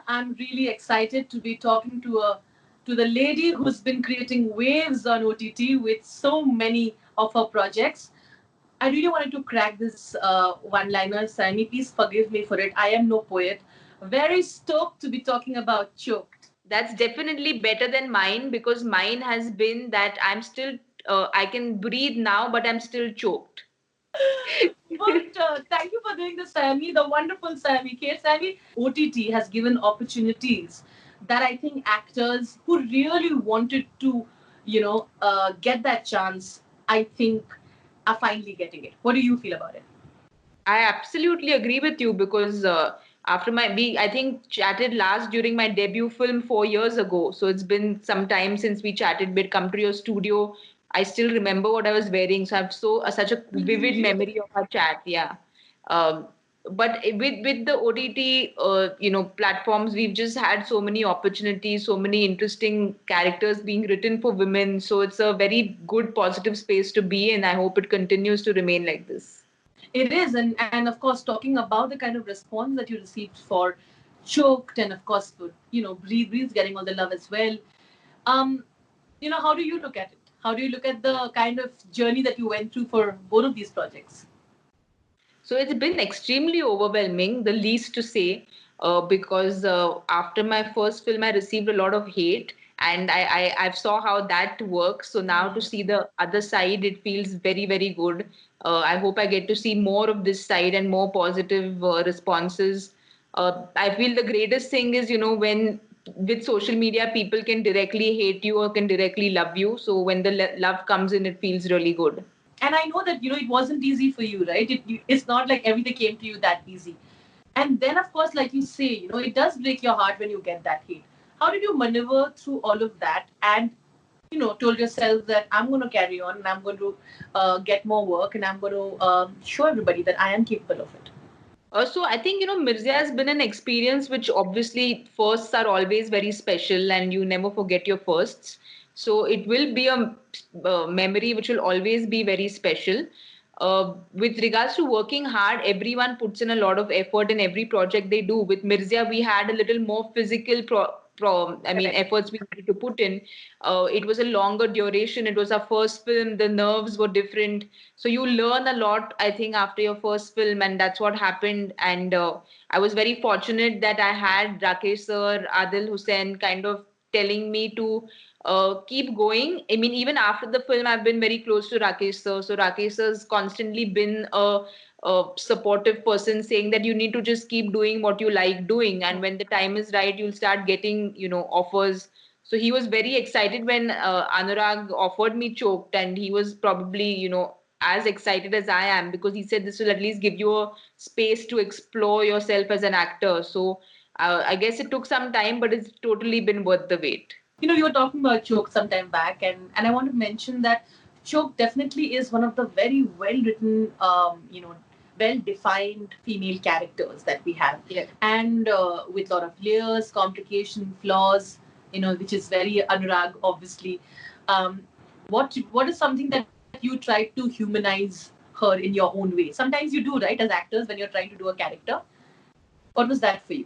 I'm really excited to be talking to the lady who's been creating waves on OTT with so many of her projects. I really wanted to crack this one-liner, Saiyami. Please forgive me for it. I am no poet. Very stoked to be talking about choked. That's definitely better than mine because mine has been that I'm still, I can breathe now, but I'm still choked. But thank you for doing this, Sammy, the wonderful Sammy Kher. Sammy, OTT has given opportunities that I think actors who really wanted to, get that chance, I think are finally getting it. What do you feel about it? I absolutely agree with you because after I think chatted last during my debut film 4 years ago. So it's been some time since we chatted. We'd come to your studio. I still remember what I was wearing. So I have such a vivid Really? memory of our chat. Yeah. Um, but with the OTT, platforms, we've just had so many opportunities, so many interesting characters being written for women. So it's a very good, positive space to be in. I hope it continues to remain like this. It is, and of course, talking about the kind of response that you received for Choked, and of course, for, Breathe getting all the love as well. Um, how do you look at it? How do you look at the kind of journey that you went through for both of these projects? So it's been extremely overwhelming, the least to say, because after my first film, I received a lot of hate, and I saw how that works. So now to see the other side, it feels very, very good. I hope I get to see more of this side and more positive responses. I feel the greatest thing is, when with social media, people can directly hate you or can directly love you. So when the love comes in, it feels really good. And I know that it wasn't easy for you, right? It's not like everything came to you that easy. And then, of course, like you say, it does break your heart when you get that hate. How did you maneuver through all of that and told yourself that I'm going to carry on and I'm going to get more work and I'm going to show everybody that I am capable of it? So I think, Mirzya has been an experience which obviously firsts are always very special and you never forget your firsts. So it will be a memory which will always be very special. With regards to working hard, everyone puts in a lot of effort in every project they do. With Mirzya, we had a little more physical Correct. efforts we needed to put in. It was a longer duration. It was our first film. The nerves were different. So you learn a lot, I think, after your first film, and that's what happened. And I was very fortunate that I had Rakesh sir, Adil Hussain kind of telling me to keep going. I mean, even after the film, I've been very close to Rakesh sir. So Rakesh sir's constantly been a supportive person saying that you need to just keep doing what you like doing. And when the time is right, you'll start getting, offers. So he was very excited when Anurag offered me Choked, and he was probably, as excited as I am because he said this will at least give you a space to explore yourself as an actor. So I guess it took some time, but it's totally been worth the wait. You were talking about Choke some time back, and I want to mention that Choke definitely is one of the very well written, well defined female characters that we have, Yeah. and with a lot of layers, complication, flaws, which is very Anurag, obviously. Um, what is something that you try to humanize her in your own way? Sometimes you do, right, as actors when you're trying to do a character. What was that for you?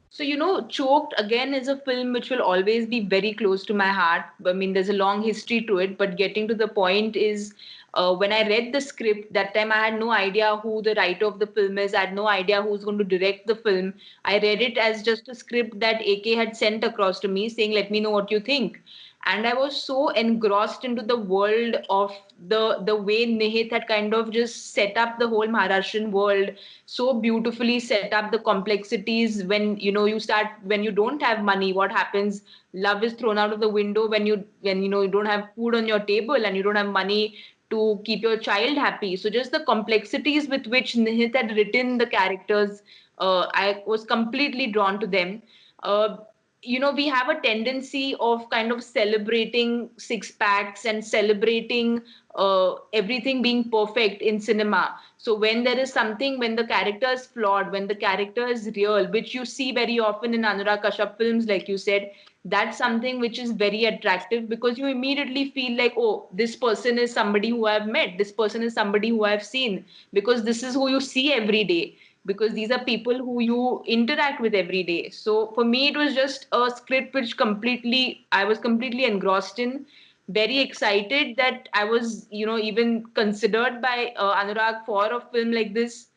So, Choked again is a film which will always be very close to my heart. I mean, there's a long history to it, but getting to the point is when I read the script, that time I had no idea who the writer of the film is. I had no idea who's going to direct the film. I read it as just a script that AK had sent across to me saying, let me know what you think. And I was so engrossed into the world of the way Nihit had kind of just set up the whole Maharashtrian world, so beautifully set up the complexities when when you don't have money, what happens? Love is thrown out of the window when you don't have food on your table and you don't have money to keep your child happy. So just the complexities with which Nihit had written the characters, I was completely drawn to them. Uh, we have a tendency of kind of celebrating six packs and celebrating everything being perfect in cinema. So when there is something, when the character is flawed, when the character is real, which you see very often in Anurag Kashyap films, like you said, that's something which is very attractive because you immediately feel like, oh, this person is somebody who I've met, this person is somebody who I've seen, because this is who you see every day. because these are people who you interact with every day. So for me, it was just a script which I was completely engrossed in, very excited that I was, even considered by Anurag for a film like this.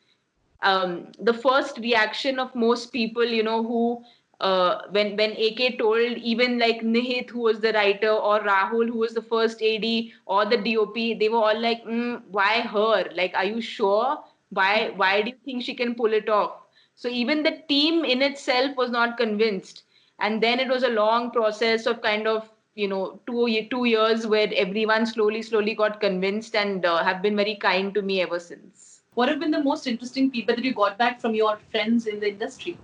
The first reaction of most people, who when AK told, even like Nihit, who was the writer, or Rahul, who was the first AD, or the DOP, they were all like, "Why her? Like, are you sure? Why do you think she can pull it off?" So even the team in itself was not convinced, and then it was a long process of kind of 2 years where everyone slowly got convinced and have been very kind to me ever since. What have been the most interesting feedback that you got back from your friends in the industry?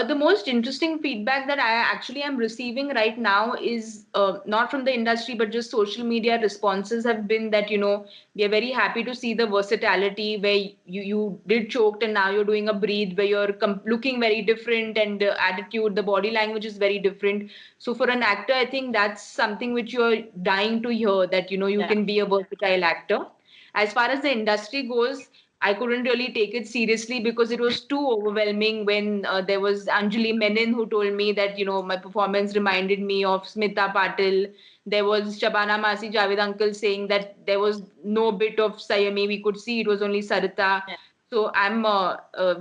The most interesting feedback that I actually am receiving right now is not from the industry, but just social media responses have been that, we are very happy to see the versatility where you did choked and now you're doing a breathe, where you're looking very different, and the attitude, the body language is very different. So for an actor, I think that's something which you're dying to hear, that, you Yeah. can be a versatile actor. As far as the industry goes, I couldn't really take it seriously because it was too overwhelming when there was Anjali Menon who told me that, my performance reminded me of Smita Patil. There was Shabana Masi Javed uncle saying that there was no bit of Saiyami we could see, it was only Sarita. Yeah. So I'm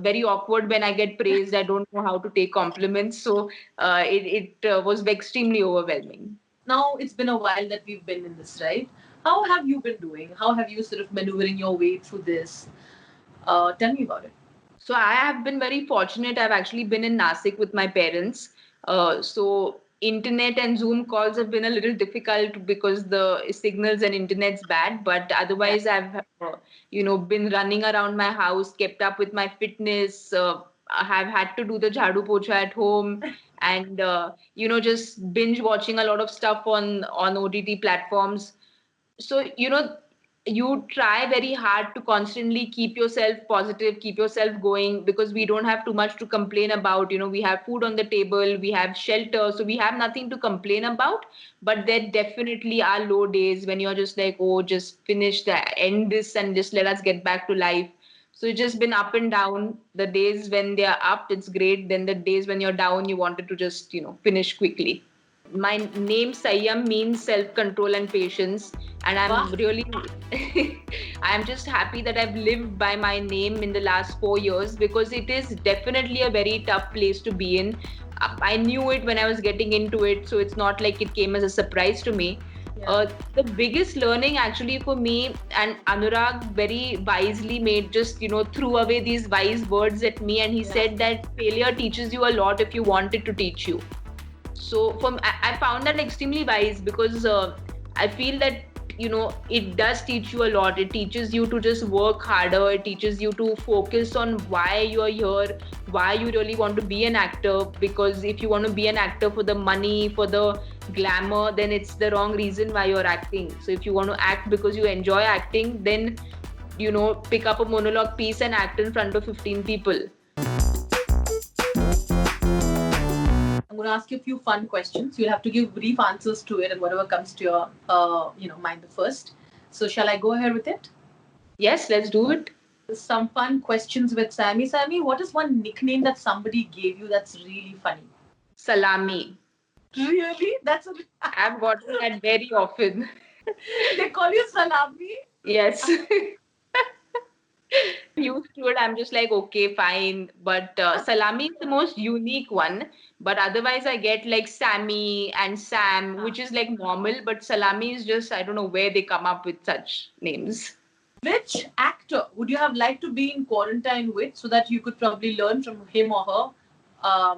very awkward when I get praised. I don't know how to take compliments. So it was extremely overwhelming. Now it's been a while that we've been in this, right? How have you been doing? How have you sort of maneuvering your way through this? Tell me about it. So I have been very fortunate. I've actually been in Nasik with my parents. So internet and Zoom calls have been a little difficult because the signals and internet's bad. But Yeah. otherwise, I've been running around my house, kept up with my fitness. I have had to do the jhadu pocha at home, and just binge watching a lot of stuff on OTT platforms. So you try very hard to constantly keep yourself positive, keep yourself going, because we don't have too much to complain about. We have food on the table, we have shelter, so we have nothing to complain about. But there definitely are low days when you're just like, oh, just finish that, end this, and just let us get back to life. So it's just been up and down. The days when they are up, it's great. Then the days when you're down, you wanted to just finish quickly. My name Sayyam means self-control and patience, and Wow. I'm really I'm just happy that I've lived by my name in the last 4 years, because it is definitely a very tough place to be in. I knew it when I was getting into it, so it's not like it came as a surprise to me. Yeah. The biggest learning actually for me, and Anurag very wisely made, just threw away these wise words at me, and he Yeah. said that failure teaches you a lot if you want it to teach you. So I found that extremely wise, because I feel that it does teach you a lot. It teaches you to just work harder. It teaches you to focus on why you are here, why you really want to be an actor. Because if you want to be an actor for the money, for the glamour, then it's the wrong reason why you're acting. So if you want to act because you enjoy acting, then pick up a monologue piece and act in front of 15 people. I'm going to ask you a few fun questions. You'll have to give brief answers to it, and whatever comes to your, mind the first. So, shall I go ahead with it? Yes, let's do it. Some fun questions with Sammy. Sammy, what is one nickname that somebody gave you that's really funny? Salami. Really? That's a. I've gotten that very often. They call you Salami? Yes. Used to it, I'm just like, okay, fine. But salami is the most unique one. But otherwise, I get like Sammy and Sam, which is like normal. But salami is just, I don't know where they come up with such names. Which actor would you have liked to be in quarantine with so that you could probably learn from him or her?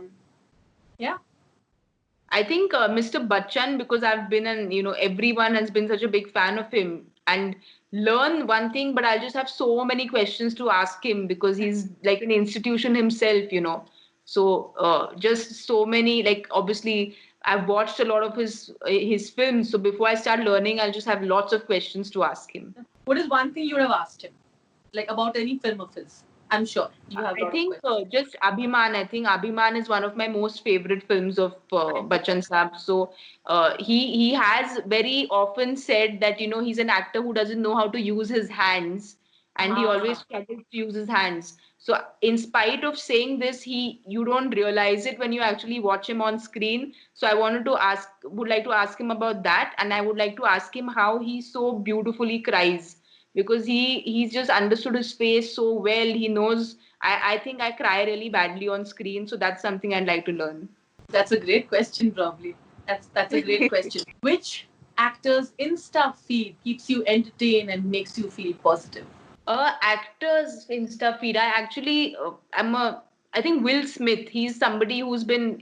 Yeah. I think Mr. Bachchan, because I've been and everyone has been such a big fan of him, and learn one thing, but I'll just have so many questions to ask him because he's like an institution himself. So just so many, like, obviously I've watched a lot of his films, so before I start learning, I'll just have lots of questions to ask him. What is one thing you would have asked him? Like about any film of his? I'm sure you have a I lot of think questions. just Abhiman. I think Abhiman is one of my most favorite films of Right. Bachchan Saab. So he has very often said that he's an actor who doesn't know how to use his hands, and he always Ah. struggles to use his hands. So in spite of saying this, you don't realize it when you actually watch him on screen. So I would like to ask him about that, and I would like to ask him how he so beautifully cries, because he's just understood his face so well. He knows. I think I cry really badly on screen, so that's something I'd like to learn. That's a great question, probably. That's a great question. Which actor's Insta feed keeps you entertained and makes you feel positive? Actors Insta feed. I think Will Smith. He's somebody who's been,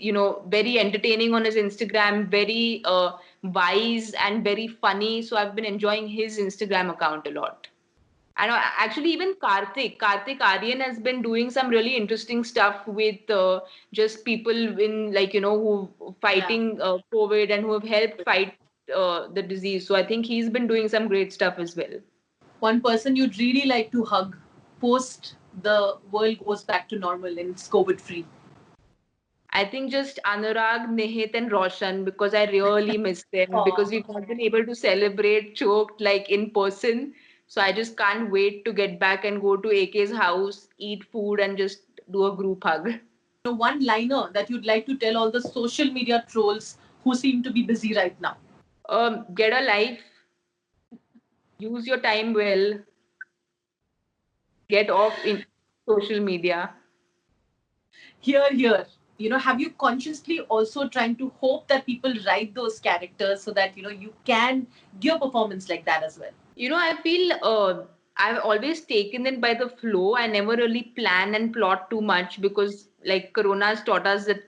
very entertaining on his Instagram, very wise and very funny. So I've been enjoying his Instagram account a lot. And actually, even Karthik Aryan has been doing some really interesting stuff with just people in, like, who Yeah. fighting COVID and who have helped fight the disease. So I think he's been doing some great stuff as well. One person you'd really like to hug post the world goes back to normal and it's COVID free. I think just Anurag, Nihit, and Roshan, because I really miss them, because Oh, we've not been able to celebrate Choked like in person. So I just can't wait to get back and go to AK's house, eat food, and just do a group hug. one liner that you'd like to tell all the social media trolls who seem to be busy right now. Get a life, use your time well, get off in social media. Here, here. Have you consciously also trying to hope that people write those characters so that, you can give a performance like that as well? I feel I've always taken it by the flow. I never really plan and plot too much, because like Corona's taught us that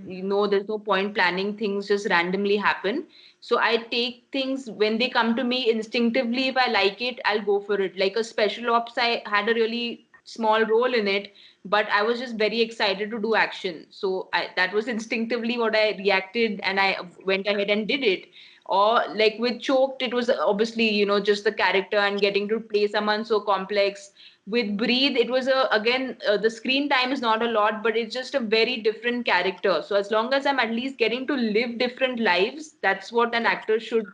there's no point planning, things just randomly happen. So I take things when they come to me instinctively. If I like it, I'll go for it. Like a special ops, I had a really small role in it, but I was just very excited to do action. So that was instinctively what I reacted, and I went ahead and did it. Or like with Choked, it was obviously, just the character and getting to play someone so complex. With Breathe, it was again, the screen time is not a lot, but it's just a very different character. So as long as I'm at least getting to live different lives, that's what an actor should,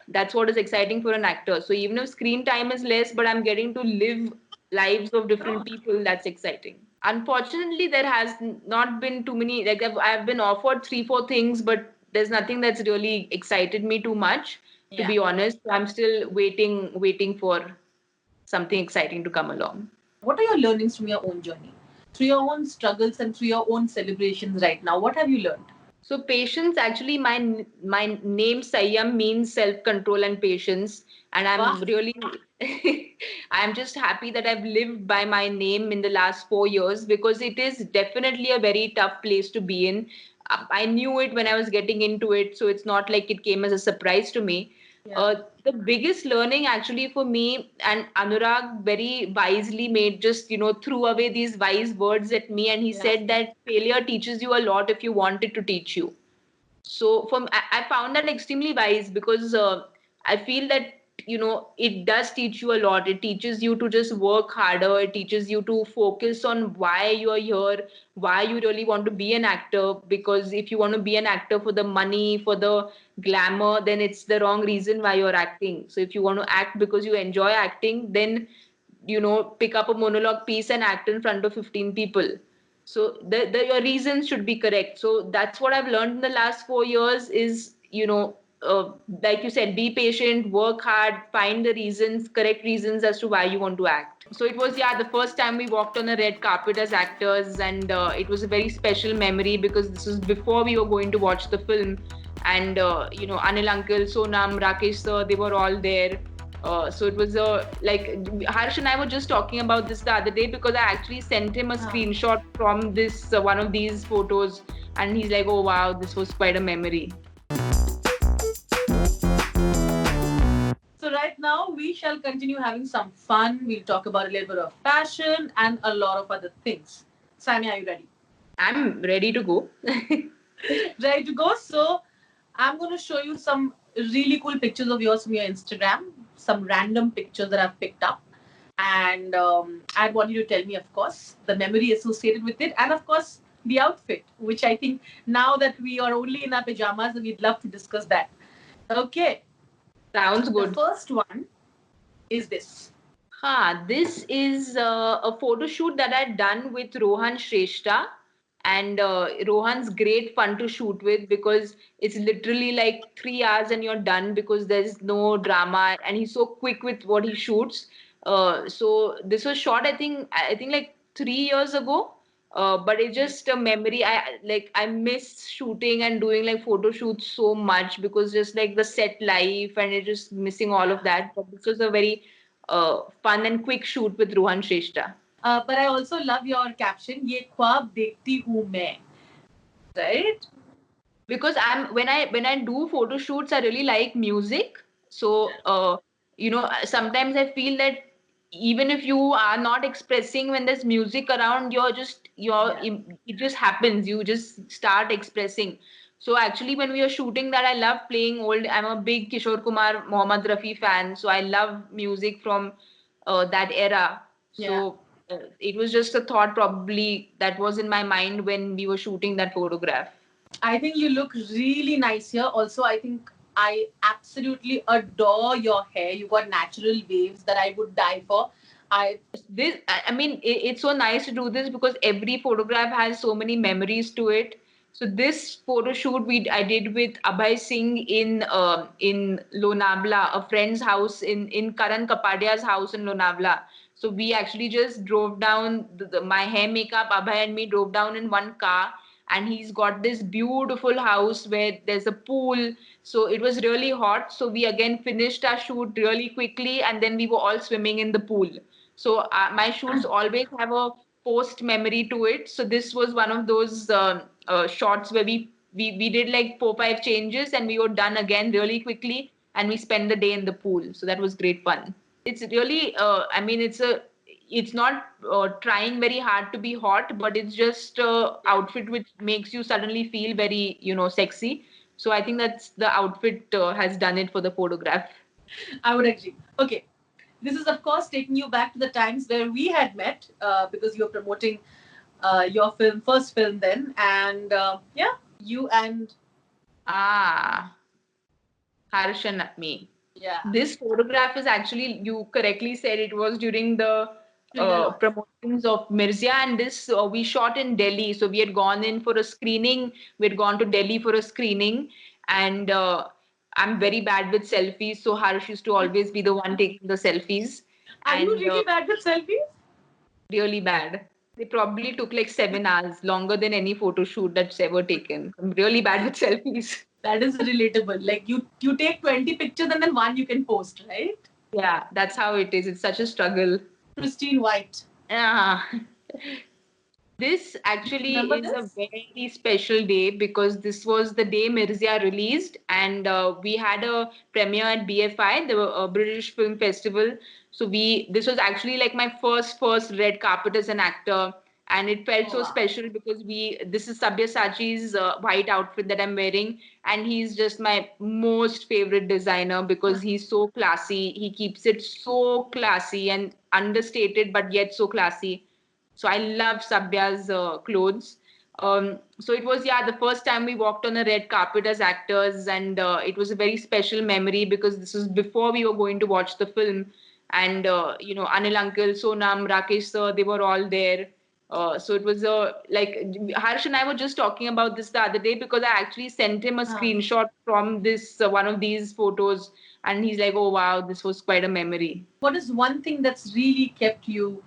that's what is exciting for an actor. So even if screen time is less, but I'm getting to live lives of different people, that's exciting. Unfortunately, there has not been too many. Like I've been offered 3, 4 things, but there's nothing that's really excited me too much. To Yeah. be honest, I'm still waiting for something exciting to come along. What are your learnings from your own journey? Through your own struggles and through your own celebrations right now, what have you learned? So patience, actually, my name Saiyam means self control and patience, and Wow. I'm really I'm just happy that I've lived by my name in the last 4 years, because it is definitely a very tough place to be in. I knew it when I was getting into it, so it's not like it came as a surprise to me. Yeah. The biggest learning actually for me, and Anurag very wisely made, just threw away these wise words at me, and he Yeah. said that failure teaches you a lot if you want it to teach you. So I found that extremely wise, because I feel that it does teach you a lot. It teaches you to just work harder. It teaches you to focus on why you are here, why you really want to be an actor. Because if you want to be an actor for the money, for the glamour, then it's the wrong reason why you're acting. So if you want to act because you enjoy acting, then pick up a monologue piece and act in front of 15 people. So your reasons should be correct. So that's what I've learned in the last 4 years is, like you said, be patient, work hard, find the reasons, correct reasons as to why you want to act. So it was, yeah, the first time we walked on a red carpet as actors, and it was a very special memory, because this was before we were going to watch the film. And, Anil Uncle, Sonam, Rakesh sir, they were all there. So it was like Harsh and I were just talking about this the other day, because I actually sent him a screenshot from this one of these photos, and he's like, "Oh wow, this was quite a memory." So right now we shall continue having some fun. We'll talk about a little bit of passion and a lot of other things. Sammy, are you ready? I'm ready to go. Ready to go? So I'm going to show you some really cool pictures of yours from your Instagram, some random pictures that I've picked up. And I want you to tell me, of course, the memory associated with it, and of course, the outfit, which I think now that we are only in our pajamas, we'd love to discuss that. Okay, Sounds the good. first one is this. This is a photo shoot that I'd done with Rohan Shrestha. And Rohan's great fun to shoot with because it's literally like 3 hours and you're done because there's no drama and he's so quick with what he shoots. So this was shot, I think like 3 years ago. But it's just a memory. I miss shooting and doing like photo shoots so much because just like the set life and it's just missing all of that. But this was a very fun and quick shoot with Rohan Shrestha. But I also love your caption, ये ख्वाब देखती हूँ मैं, right? Because when I do photo shoots, I really like music. So sometimes I feel that even if you are not expressing when there's music around, Yeah. it just happens. You just start expressing. So actually, when we are shooting that, I love playing old. I'm a big Kishore Kumar, Mohammad Rafi fan, so I love music from that era. Yeah. So it was just a thought probably that was in my mind when we were shooting that photograph. I think you look really nice here. Also, I think I absolutely adore your hair. You got natural waves that I would die for. I It's so nice to do this because every photograph has so many memories to it. So this photo shoot I did with Abhay Singh in Lonavala, a friend's house in Karan Kapadia's house in Lonavala. So we actually just drove down my hair makeup. Abhay and me drove down in one car, and he's got this beautiful house where there's a pool. So it was really hot. So we again finished our shoot really quickly, and then we were all swimming in the pool. So my shoots always have a post memory to it. So this was one of those shots where we did like 4 5 changes and we were done again really quickly and we spent the day in the pool. So that was great fun. It's really it's not trying very hard to be hot, but it's just outfit which makes you suddenly feel very sexy. So I think that's the outfit has done it for the photograph. I would agree. Okay. This is, of course, taking you back to the times where we had met because you were promoting your first film then. And yeah, you and. Ah, Harsh and me. Yeah. This photograph is actually, you correctly said it was during the Thriller launch. promotions of Mirzya, and this we shot in Delhi. So we had gone in for a screening. We had gone to Delhi for a screening, and I'm very bad with selfies. So Harsh used to always be the one taking the selfies, Are you and really bad with selfies? really bad. They probably took like 7 hours, longer than any photo shoot that's ever taken. I'm really bad with selfies. That is relatable. Like you take 20 pictures and then one you can post, right? Yeah, that's how it is. It's such a struggle. Pristine white. Yeah. This actually Remember is a this? very special day because this was the day Mirzya released, and we had a premiere at BFI, the British Film Festival. So this was actually like my first red carpet as an actor, and it felt Oh so wow. special because this is Sabyasachi's white outfit that I'm wearing, and he's just my most favorite designer because he's so classy. He keeps it so classy and understated, but yet so classy. So I love Sabya's clothes. So it was, yeah, the first time we walked on a red carpet as actors, and it was a very special memory because this was before we were going to watch the film. And, Anil Uncle, Sonam, Rakesh sir, they were all there. So it was like Harsh and I were just talking about this the other day because I actually sent him a screenshot from this one of these photos, and he's like, "Oh wow, this was quite a memory." What is one thing that's really kept you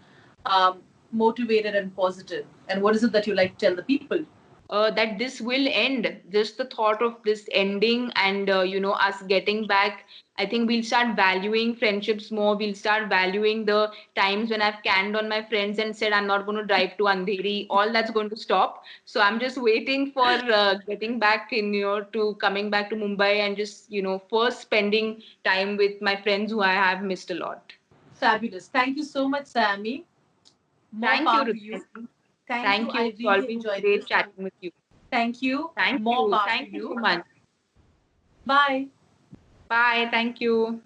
um, motivated and positive? And what is it that you like to tell the people? That this will end. Just the thought of this ending and us getting back. I think we'll start valuing friendships more. We'll start valuing the times when I've canned on my friends and said I'm not going to drive to Andheri. All that's going to stop. So I'm just waiting for getting back to coming back to Mumbai and just first spending time with my friends who I have missed a lot. Fabulous. Thank you so much, Sammy. More Thank you, power to you. Rudrani. Thank you. Thank you. I It's really always enjoyed great this. chatting with you. Thank you. Thank More you. power to Thank you so you. much. Bye. Bye. Thank you.